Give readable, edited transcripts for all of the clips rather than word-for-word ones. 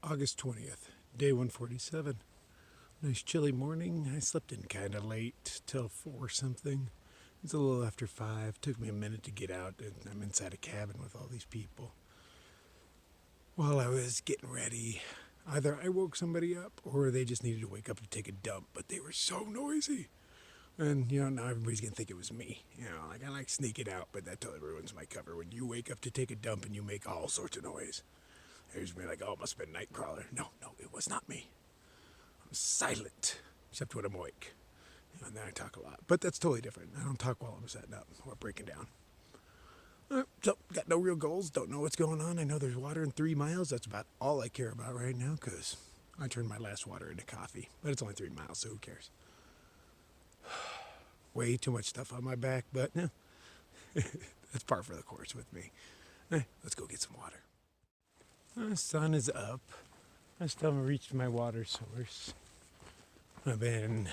August 20th, day 147. Nice chilly morning. I slept in kind of late, till 4 something. It's a little after 5. Took me a minute to get out, and I'm inside a cabin with all these people. While I was getting ready, either I woke somebody up or they just needed to wake up to take a dump, but they were so noisy. And, now everybody's going to think it was me. I like sneaking out, but that totally ruins my cover. When you wake up to take a dump and you make all sorts of noise. There's me like, oh, it must have been TheNightCrawler. No, it was not me. I'm silent, except when I'm awake. And then I talk a lot. But that's totally different. I don't talk while I'm setting up or breaking down. So, got no real goals. Don't know what's going on. I know there's water in 3 miles. That's about all I care about right now, because I turned my last water into coffee. But it's only 3 miles, so who cares? Way too much stuff on my back, but no. That's par for the course with me. Let's go get some water. The sun is up. I still haven't reached my water source. I've been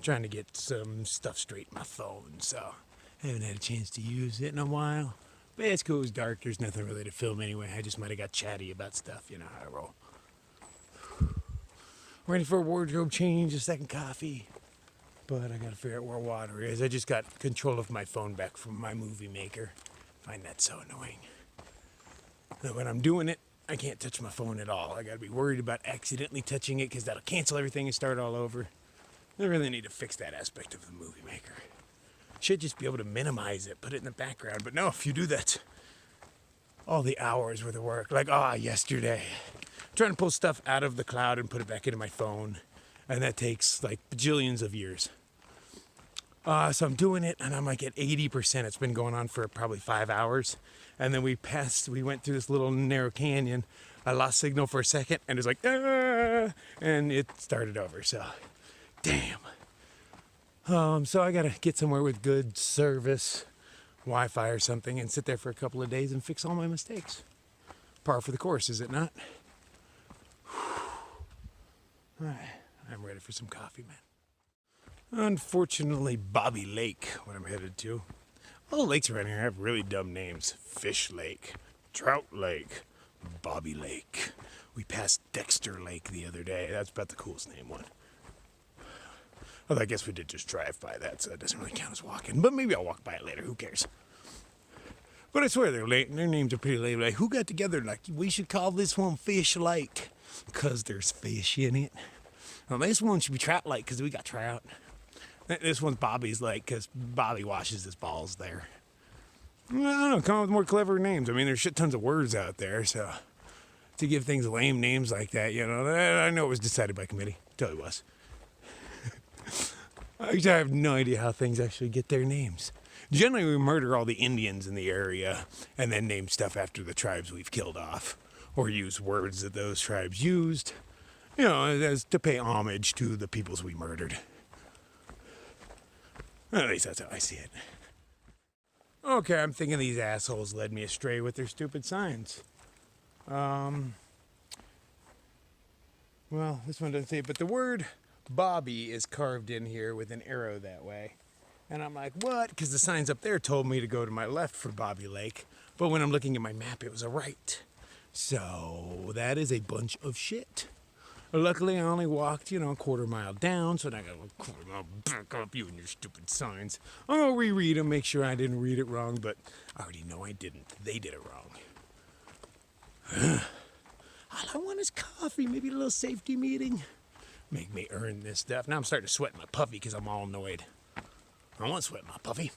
trying to get some stuff straight in my phone, so I haven't had a chance to use it in a while. But it's cool, it was dark, there's nothing really to film anyway. I just might have got chatty about stuff, you know how I roll. Ready for a wardrobe change, a second coffee. But I gotta figure out where water is. I just got control of my phone back from my movie maker. I find that so annoying. Now when I'm doing it, I can't touch my phone at all. I gotta be worried about accidentally touching it because that'll cancel everything and start all over. I really need to fix that aspect of the movie maker. Should just be able to minimize it, put it in the background. But no, if you do that, all the hours worth of work, like yesterday, trying to pull stuff out of the cloud and put it back into my phone, and that takes like bajillions of years. So I'm doing it, and I'm like at 80%. It's been going on for probably 5 hours. And then we went through this little narrow canyon. I lost signal for a second, and it's like, and it started over, so damn. So I gotta get somewhere with good service, Wi-Fi or something, and sit there for a couple of days and fix all my mistakes. Par for the course, is it not? All right, I'm ready for some coffee, man. Unfortunately, Bobby Lake, what I'm headed to. All the lakes around here have really dumb names. Fish Lake, Trout Lake, Bobby Lake. We passed Dexter Lake the other day. That's about the coolest name one. Although I guess we did just drive by that, so it doesn't really count as walking. But maybe I'll walk by it later. Who cares? But I swear their names are pretty lame. Like, who got together like, we should call this one Fish Lake because there's fish in it. Well, this one should be Trout Lake because we got trout. This one's Bobby's Lake because Bobby washes his balls there. I don't know, come up with more clever names. I mean, there's shit tons of words out there, so to give things lame names like that, I know it was decided by committee. Totally was. I have no idea how things actually get their names. Generally, we murder all the Indians in the area and then name stuff after the tribes we've killed off, or use words that those tribes used, as to pay homage to the peoples we murdered. At least that's how I see it. Okay, I'm thinking these assholes led me astray with their stupid signs. Well, this one doesn't say it, but the word Bobby is carved in here with an arrow that way. And I'm like, what? Because the signs up there told me to go to my left for Bobby Lake. But when I'm looking at my map, it was a right. So that is a bunch of shit. Luckily, I only walked, a quarter mile down, so now I got a quarter mile back up, you and your stupid signs. I'm going to reread them, make sure I didn't read it wrong, but I already know I didn't. They did it wrong. All I want is coffee, maybe a little safety meeting. Make me earn this stuff. Now I'm starting to sweat my puffy because I'm all annoyed. I want to sweat my puffy.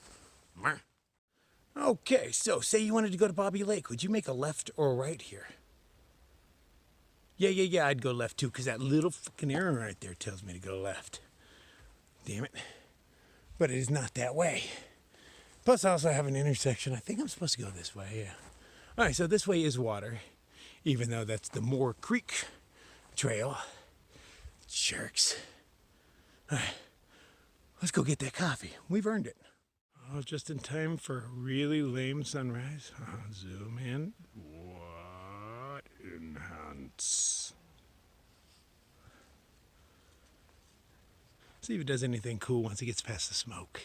Okay, so say you wanted to go to Bobby Lake. Would you make a left or a right here? Yeah, I'd go left too, because that little fucking arrow right there tells me to go left. Damn it. But it is not that way. Plus, I also have an intersection. I think I'm supposed to go this way, yeah. All right, so this way is water, even though that's the Moore Creek Trail. Jerks. All right, let's go get that coffee. We've earned it. Oh, just in time for a really lame sunrise. Zoom in. What? Enhance. See if it does anything cool once it gets past the smoke.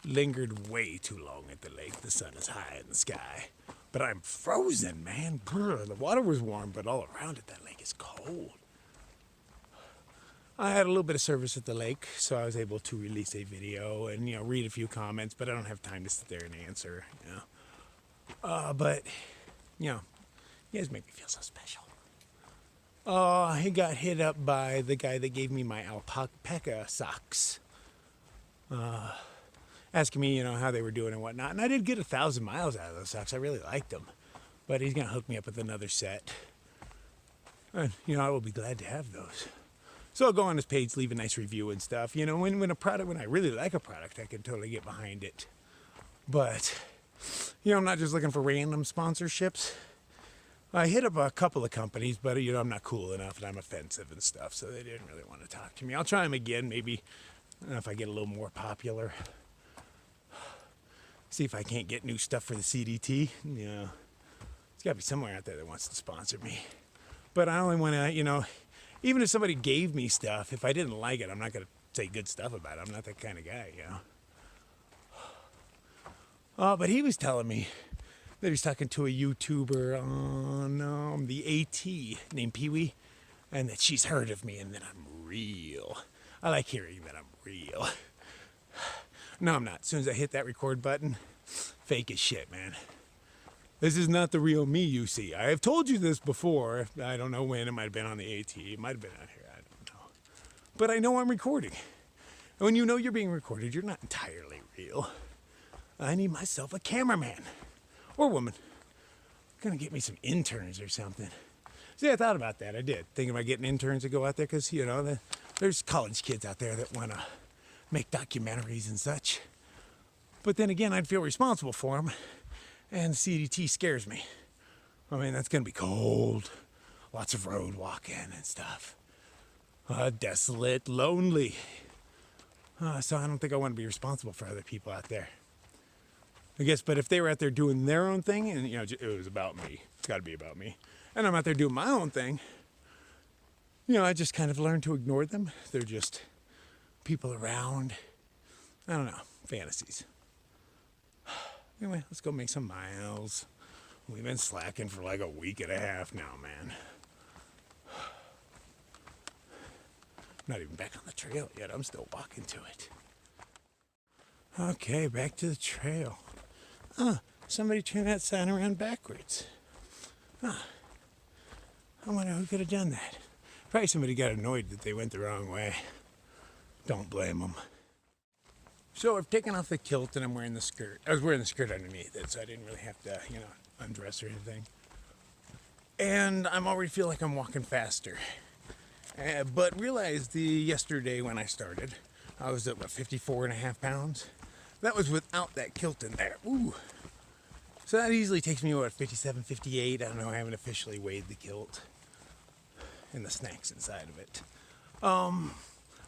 Lingered way too long at the lake. The sun is high in the sky. But I'm frozen, man. Brr, the water was warm, but all around it, that lake is cold. I had a little bit of service at the lake, so I was able to release a video and, read a few comments, but I don't have time to sit there and answer, But, you guys make me feel so special. He got hit up by the guy that gave me my alpaca socks. Asking me, how they were doing and whatnot. And I did get 1,000 miles out of those socks. I really liked them. But he's going to hook me up with another set. And, I will be glad to have those. So I'll go on his page, leave a nice review and stuff. When I really like a product, I can totally get behind it. But, I'm not just looking for random sponsorships. I hit up a couple of companies, but, I'm not cool enough and I'm offensive and stuff. So they didn't really want to talk to me. I'll try them again, maybe if I get a little more popular. See if I can't get new stuff for the CDT. There's got to be somewhere out there that wants to sponsor me. But I only want to, even if somebody gave me stuff, if I didn't like it, I'm not going to say good stuff about it. I'm not that kind of guy, But he was telling me that he was talking to a YouTuber on the AT named Pee-wee, and that she's heard of me and that I'm real. I like hearing that I'm real. No, I'm not. As soon as I hit that record button, fake as shit, man. This is not the real me you see. I have told you this before. I don't know when. It might have been on the AT. It might have been out here. I don't know. But I know I'm recording. And when you know you're being recorded, you're not entirely real. I need myself a cameraman. Or woman. Gonna get me some interns or something. See, I thought about that. I did. Thinking about getting interns to go out there because, there's college kids out there that want to make documentaries and such. But then again, I'd feel responsible for them. And CDT scares me. I mean, that's going to be cold. Lots of road walking and stuff. Desolate, lonely. So I don't think I want to be responsible for other people out there. I guess, but if they were out there doing their own thing, and, it was about me. It's got to be about me. And I'm out there doing my own thing. I just kind of learned to ignore them. They're just people around. I don't know. Fantasies. Anyway, let's go make some miles. We've been slacking for like a week and a half now, man. Not even back on the trail yet. I'm still walking to it. Okay, back to the trail. Somebody turned that sign around backwards. I wonder who could have done that. Probably somebody got annoyed that they went the wrong way. Don't blame them. So I've taken off the kilt and I'm wearing the skirt. I was wearing the skirt underneath it, so I didn't really have to, undress or anything. And I'm already feel like I'm walking faster. But realized yesterday when I started, I was at 54.5 pounds. That was without that kilt in there. Ooh. So that easily takes me, 57, 58. I don't know, I haven't officially weighed the kilt and the snacks inside of it.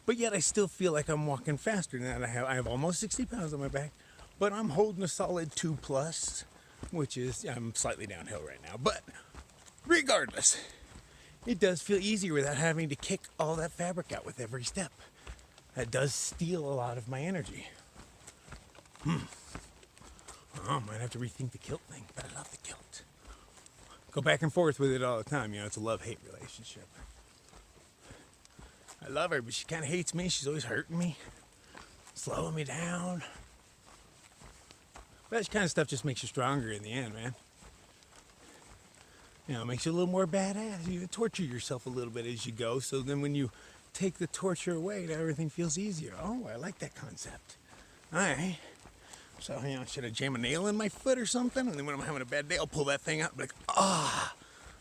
But yet I still feel like I'm walking faster now that I have almost 60 pounds on my back, but I'm holding a solid 2+, which is, I'm slightly downhill right now. But regardless, it does feel easier without having to kick all that fabric out with every step. That does steal a lot of my energy. I might have to rethink the kilt thing, but I love the kilt. Go back and forth with it all the time. It's a love-hate relationship. I love her, but she kind of hates me. She's always hurting me, slowing me down. That kind of stuff just makes you stronger in the end, man. It makes you a little more badass. You torture yourself a little bit as you go, so then when you take the torture away, everything feels easier. Oh, I like that concept. All right. So, should I jam a nail in my foot or something? And then when I'm having a bad day, I'll pull that thing out and be like,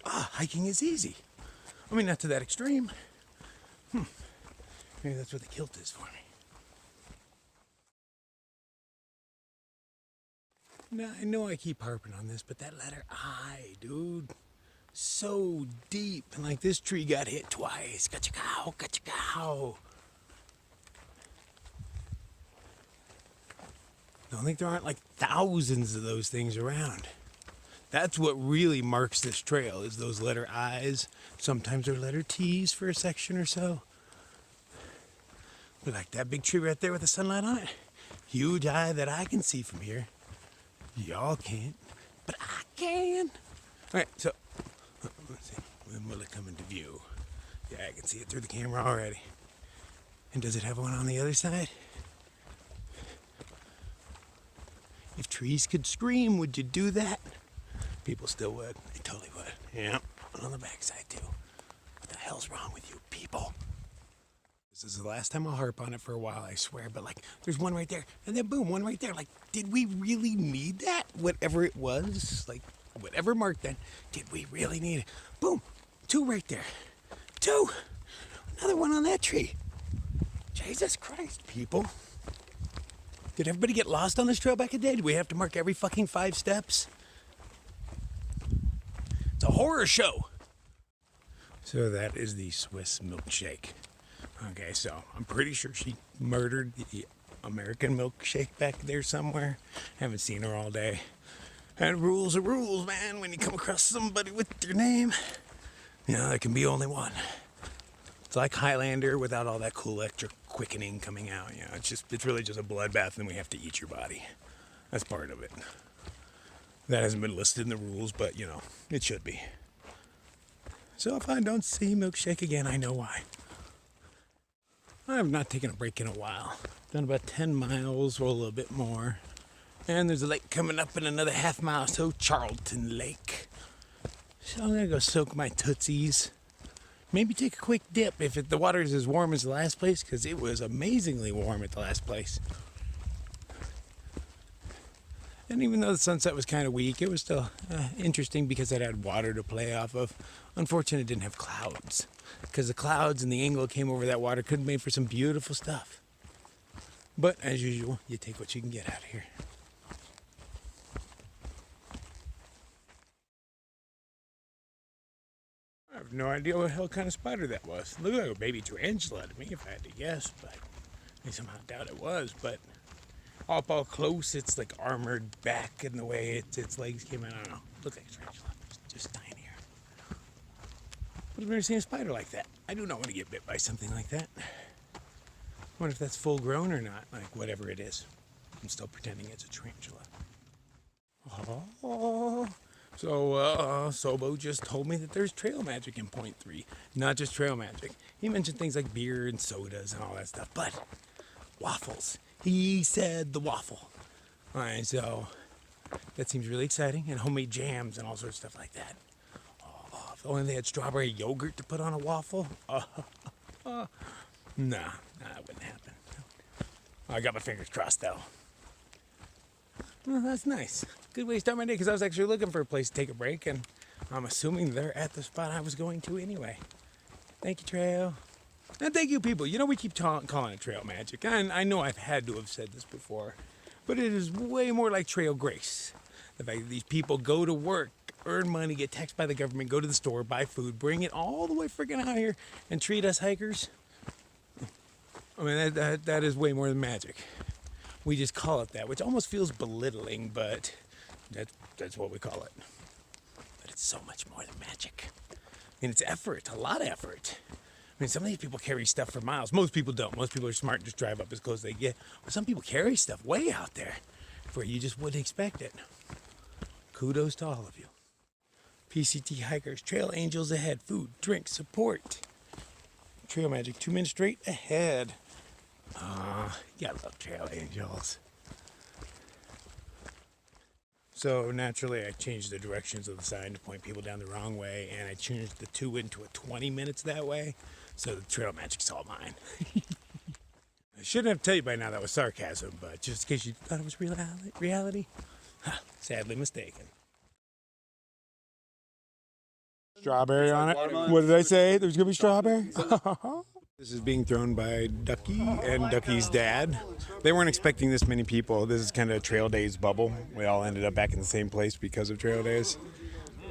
hiking is easy. I mean, not to that extreme. Maybe that's what the kilt is for me. Now, I know I keep harping on this, but that letter I, dude, so deep. And like this tree got hit twice. Ka-cha-cow, ka-cha-cow. Don't think there aren't like thousands of those things around. That's what really marks this trail, is those letter I's. Sometimes they're letter T's for a section or so. But like that big tree right there with the sunlight on it. Huge eye that I can see from here. Y'all can't, but I can. All right, so let's see. When will it come into view? Yeah, I can see it through the camera already. And does it have one on the other side? If trees could scream, would you do that? People still would. They totally would. Yeah, on the backside too. What the hell's wrong with you people? This is the last time I'll harp on it for a while, I swear. But like, there's one right there, and then boom, one right there. Like, did we really need that? Whatever it was, like, whatever marked then, did we really need it? Boom, 2 right there. 2. Another one on that tree. Jesus Christ, people. Did everybody get lost on this trail back in the day? Did we have to mark every fucking 5 steps? It's a horror show. So that is the Swiss milkshake. Okay, so I'm pretty sure she murdered the American milkshake back there somewhere. Haven't seen her all day. And rules are rules, man. When you come across somebody with your name, you know, there can be only one. It's like Highlander without all that cool electric quickening coming out. You know, it's really just a bloodbath, and we have to eat your body. That's part of it. That hasn't been listed in the rules, but you know, it should be. So if I don't see milkshake again, I know why. I have not taken a break in a while. Done about 10 miles or a little bit more. And there's a lake coming up in another half mile, so Charlton Lake. So I'm gonna go soak my tootsies. Maybe take a quick dip if the water is as warm as the last place, because it was amazingly warm at the last place. And even though the sunset was kind of weak, it was still interesting because it had water to play off of. Unfortunately, it didn't have clouds, because the clouds and the angle that came over that water could have made for some beautiful stuff. But as usual, you take what you can get out of here. I have no idea what hell kind of spider that was. It looked like a baby tarantula to me, if I had to guess, but I somehow doubt it was. But up all close, it's like armored back in the way its legs came in. I don't know. Looked like a tarantula, just tinier. But I've never seen a spider like that. I do not want to get bit by something like that. I wonder if that's full grown or not, like whatever it is. I'm still pretending it's a tarantula. Oh. So, Sobo just told me that there's trail magic in Point 3. Not just trail magic. He mentioned things like beer and sodas and all that stuff, but waffles. He said the waffle. All right, so that seems really exciting. And homemade jams and all sorts of stuff like that. Oh, if only they had strawberry yogurt to put on a waffle. Nah, that wouldn't happen. I got my fingers crossed, though. Well, that's nice. Good way to start my day, because I was actually looking for a place to take a break, and I'm assuming they're at the spot I was going to anyway. Thank you, Trail. And thank you, people. You know, we keep calling it trail magic. And I know I've had to have said this before, but it is way more like trail grace. The fact that these people go to work, earn money, get taxed by the government, go to the store, buy food, bring it all the way freaking out here, and treat us hikers. I mean, that is way more than magic. We just call it that, which almost feels belittling, but that's what we call it. But it's so much more than magic. I mean, it's effort, a lot of effort. I mean, some of these people carry stuff for miles. Most people don't. Most people are smart and just drive up as close as they get. But some people carry stuff way out there where you just wouldn't expect it. Kudos to all of you. PCT hikers, trail angels ahead. Food, drink, support. Trail magic, 2 minutes straight ahead. You gotta love trail angels. So naturally, I changed the directions of the sign to point people down the wrong way, and I changed the 2 into a 20 minutes that way, so the trail magic's all mine. I shouldn't have told you by now that was sarcasm, but just in case you thought it was reality, sadly mistaken. Strawberry on it? What did I say? There's gonna be strawberry? This is being thrown by Ducky and Ducky's dad. They weren't expecting this many people. This is kind of a Trail Days bubble. We all ended up back in the same place because of Trail Days.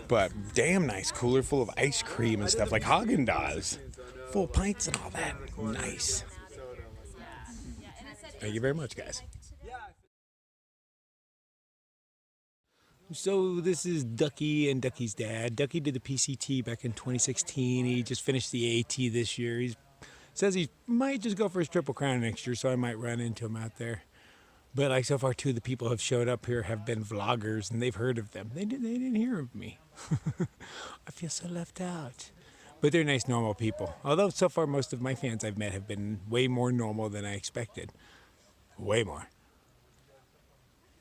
But damn nice cooler full of ice cream and stuff like Haagen-Dazs. Full pints and all that. Nice. Thank you very much, guys. So this is Ducky and Ducky's dad. Ducky did the PCT back in 2016. He just finished the AT this year. Says he might just go for his Triple Crown next year, so I might run into him out there. But like so far, two of the people who have showed up here have been vloggers, and they've heard of them. They didn't hear of me. I feel so left out. But they're nice, normal people. Although so far, most of my fans I've met have been way more normal than I expected. Way more.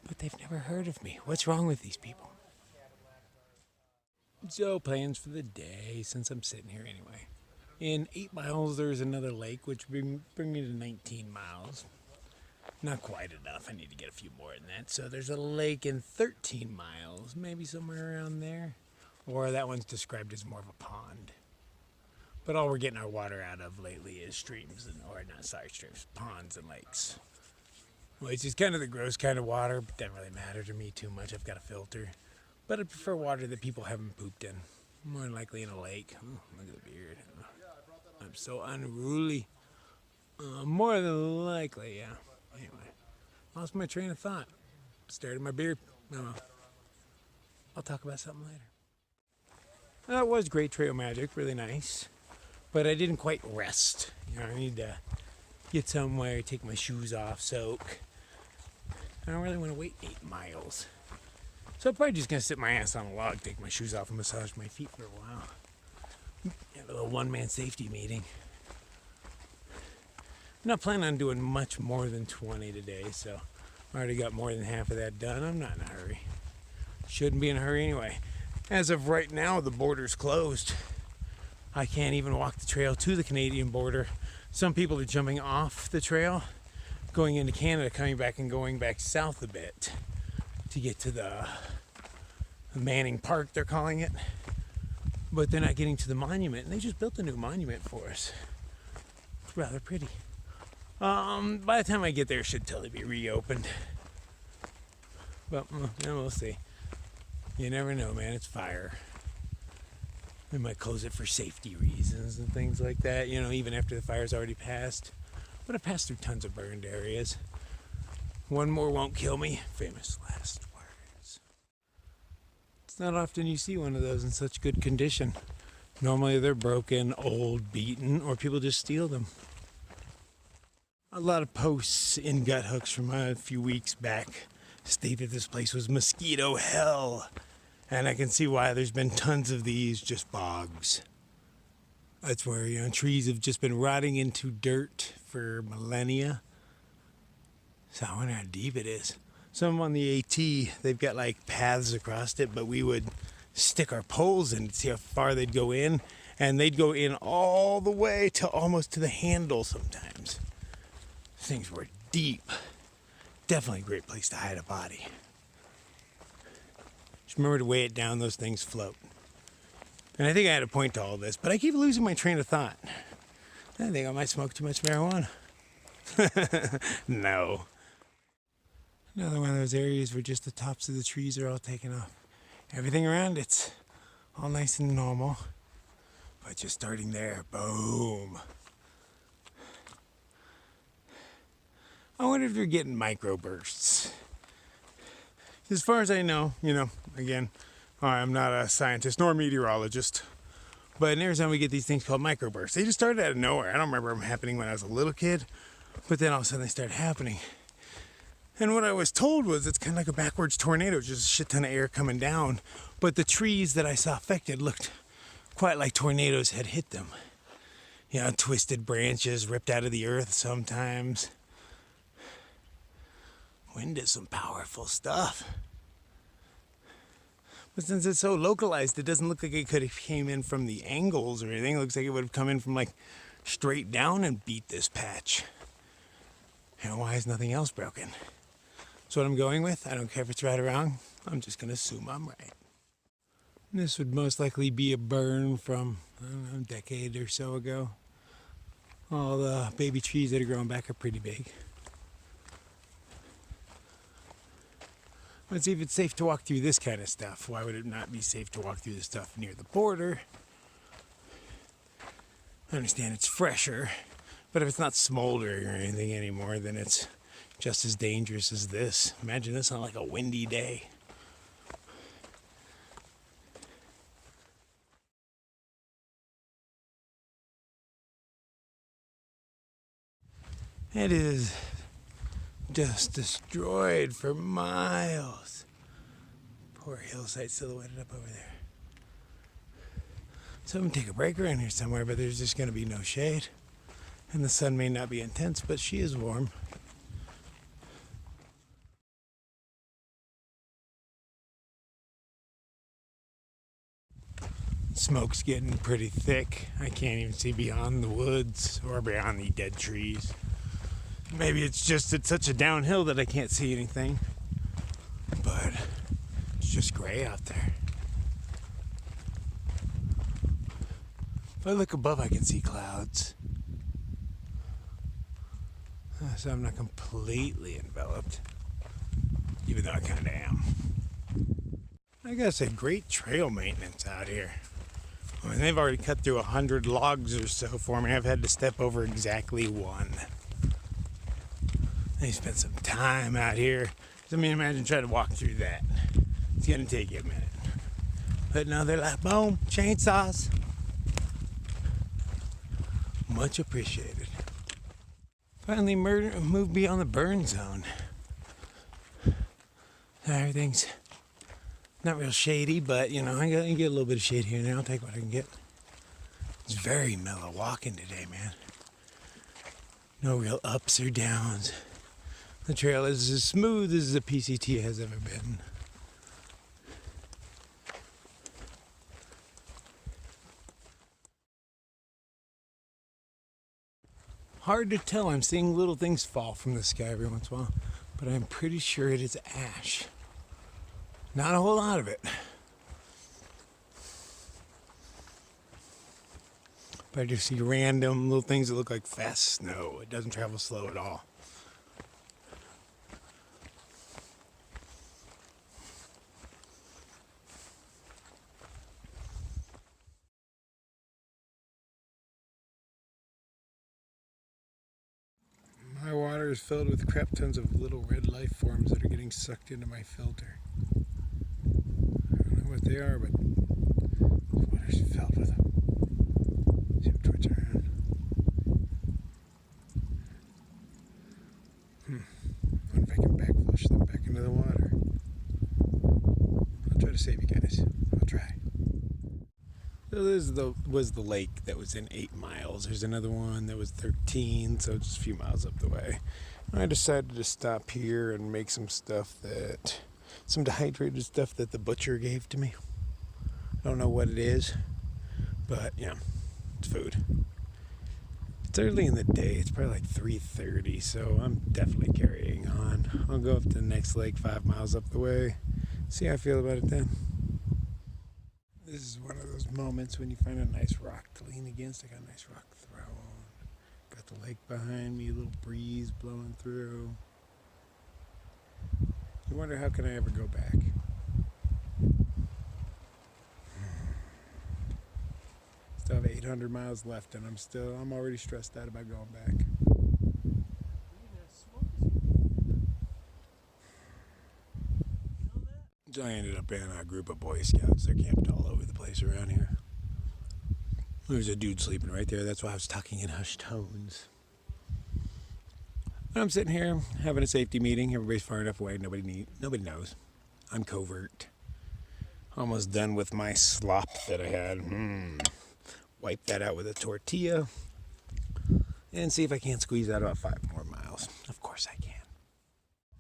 But they've never heard of me. What's wrong with these people? So, plans for the day, since I'm sitting here anyway. In 8 miles, there's another lake, which bring me to 19 miles. Not quite enough. I need to get a few more than that. So there's a lake in 13 miles, maybe somewhere around there. Or that one's described as more of a pond. But all we're getting our water out of lately is streams, streams, ponds and lakes. Which is kind of the gross kind of water, but doesn't really matter to me too much. I've got a filter. But I prefer water that people haven't pooped in. More than likely in a lake. Ooh, look at the beard. I'm so unruly. More than likely, yeah. Anyway, lost my train of thought. Stared at my beard. I'll talk about something later. That was great trail magic, really nice. But I didn't quite rest. I need to get somewhere, take my shoes off, soak. I don't really want to wait 8 miles. So I'm probably just going to sit my ass on a log, take my shoes off, and massage my feet for a while. Have a little one-man safety meeting. I'm not planning on doing much more than 20 today, so I already got more than half of that done. I'm not in a hurry. Shouldn't be in a hurry anyway. As of right now, the border's closed. I can't even walk the trail to the Canadian border. Some people are jumping off the trail, going into Canada, coming back and going back south a bit to get to the Manning Park, they're calling it. But they're not getting to the monument, and they just built a new monument for us. It's rather pretty. By the time I get there, it should totally be reopened. But we'll see. You never know, man. It's fire. They might close it for safety reasons and things like that, even after the fire's already passed. But I passed through tons of burned areas. One more won't kill me. Famous last words. It's not often you see one of those in such good condition. Normally they're broken, old, beaten, or people just steal them. A lot of posts in Gut Hooks from a few weeks back stated this place was mosquito hell. And I can see why there's been tons of these, just bogs. That's where, trees have just been rotting into dirt for millennia. So I wonder how deep it is. Some on the AT, they've got like paths across it, but we would stick our poles in to see how far they'd go in. And they'd go in all the way to almost to the handle sometimes. Things were deep. Definitely a great place to hide a body. Just remember to weigh it down, those things float. And I think I had a point to all this, but I keep losing my train of thought. I think I might smoke too much marijuana. No. Another one of those areas where just the tops of the trees are all taken off. Everything around it's all nice and normal. But just starting there, boom. I wonder if you're getting microbursts. As far as I know, again, I'm not a scientist nor a meteorologist, but in Arizona we get these things called microbursts. They just started out of nowhere. I don't remember them happening when I was a little kid, but then all of a sudden they started happening. And what I was told was it's kind of like a backwards tornado, just a shit ton of air coming down. But the trees that I saw affected looked quite like tornadoes had hit them. Twisted branches ripped out of the earth sometimes. Wind is some powerful stuff. But since it's so localized, it doesn't look like it could have came in from the angles or anything. It looks like it would have come in from like straight down and beat this patch. Why is nothing else broken? That's what I'm going with. I don't care if it's right or wrong. I'm just going to assume I'm right. This would most likely be a burn from, a decade or so ago. All the baby trees that are growing back are pretty big. Let's see if it's safe to walk through this kind of stuff. Why would it not be safe to walk through the stuff near the border? I understand it's fresher, but if it's not smoldering or anything anymore, then it's just as dangerous as this. Imagine this on like a windy day. It is just destroyed for miles. Poor hillside silhouetted up over there. So I'm gonna take a break around here somewhere, but there's just gonna be no shade. And the sun may not be intense, but she is warm. Smoke's getting pretty thick. I can't even see beyond the woods or beyond the dead trees. Maybe it's such a downhill that I can't see anything. But it's just gray out there. If I look above, I can see clouds. So I'm not completely enveloped, even though I kind of am. I gotta say, great trail maintenance out here. I mean, they've already cut through 100 logs or so for me. I've had to step over exactly one. They spent some time out here. I mean, imagine trying to walk through that. It's gonna take you a minute. But no, they're like, boom, chainsaws. Much appreciated. Finally moved beyond the burn zone. Everything's not real shady, but you know, I get a little bit of shade here and there. I'll take what I can get. It's very mellow walking today, man. No real ups or downs. The trail is as smooth as the PCT has ever been. Hard to tell. I'm seeing little things fall from the sky every once in a while, but I'm pretty sure it is ash. Not a whole lot of it. But I just see random little things that look like fast snow. It doesn't travel slow at all. My water is filled with crap tons of little red life forms that are getting sucked into my filter. I don't know what they are, but the water's filled with them. See them twitching around. I wonder if I can backflush them back into the water. I'll try to save you guys. I'll try. So this was the lake that was in 8 miles. There's another one that was 13, so just a few miles up the way. I decided to stop here and make some dehydrated stuff that the butcher gave to me. I don't know what it is, but yeah, it's food. It's early in the day. It's probably like 3:30, so I'm definitely carrying on. I'll go up to the next lake 5 miles up the way. See how I feel about it then. This is one of those moments when you find a nice rock to lean against. I got a nice rock thrown. Got the lake behind me, a little breeze blowing through. You wonder, how can I ever go back? Still have 800 miles left, and I'm already stressed out about going back. So I ended up in a group of Boy Scouts. They're camped all over the place around here. There's a dude sleeping right there. That's why I was talking in hushed tones. And I'm sitting here having a safety meeting. Everybody's far enough away. Nobody knows. I'm covert. Almost done with my slop that I had. Wipe that out with a tortilla. And see if I can't squeeze out about 5 more miles. Of course I can.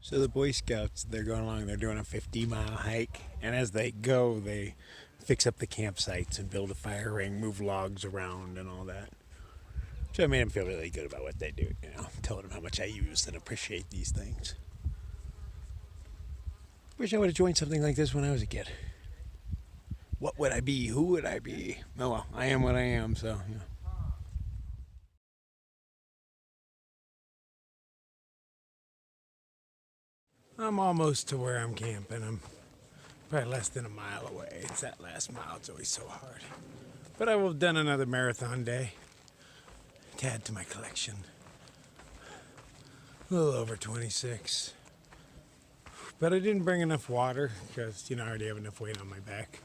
So the Boy Scouts, they're going along, they're doing a 50-mile hike, and as they go, they fix up the campsites and build a fire ring, move logs around and all that. So it made them feel really good about what they do, you know, telling them how much I use and appreciate these things. Wish I would have joined something like this when I was a kid. What would I be? Who would I be? Oh well, I am what I am, so, you know. I'm almost to where I'm camping. I'm probably less than a mile away. It's that last mile. It's always so hard. But I will have done another marathon day to add to my collection. A little over 26. But I didn't bring enough water because, you know, I already have enough weight on my back.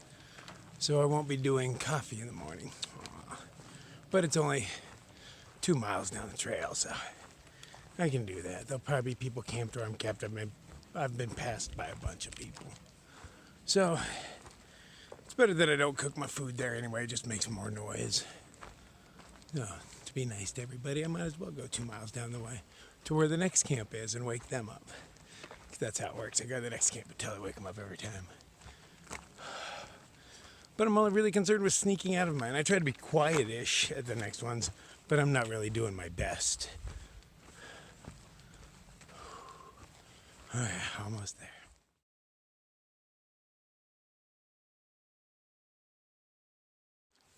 So I won't be doing coffee in the morning. But it's only 2 miles down the trail, so I can do that. There'll probably be people camped where I'm camped. I've been passed by a bunch of people. So, it's better that I don't cook my food there anyway. It just makes more noise. No, to be nice to everybody, I might as well go 2 miles down the way to where the next camp is and wake them up. 'Cause that's how it works. I go to the next camp until I wake them up every time. But I'm only really concerned with sneaking out of mine. I try to be quiet-ish at the next ones, but I'm not really doing my best. Oh yeah, almost there.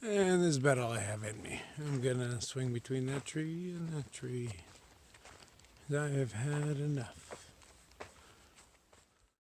And this is about all I have in me. I'm gonna swing between that tree and that tree. I have had enough.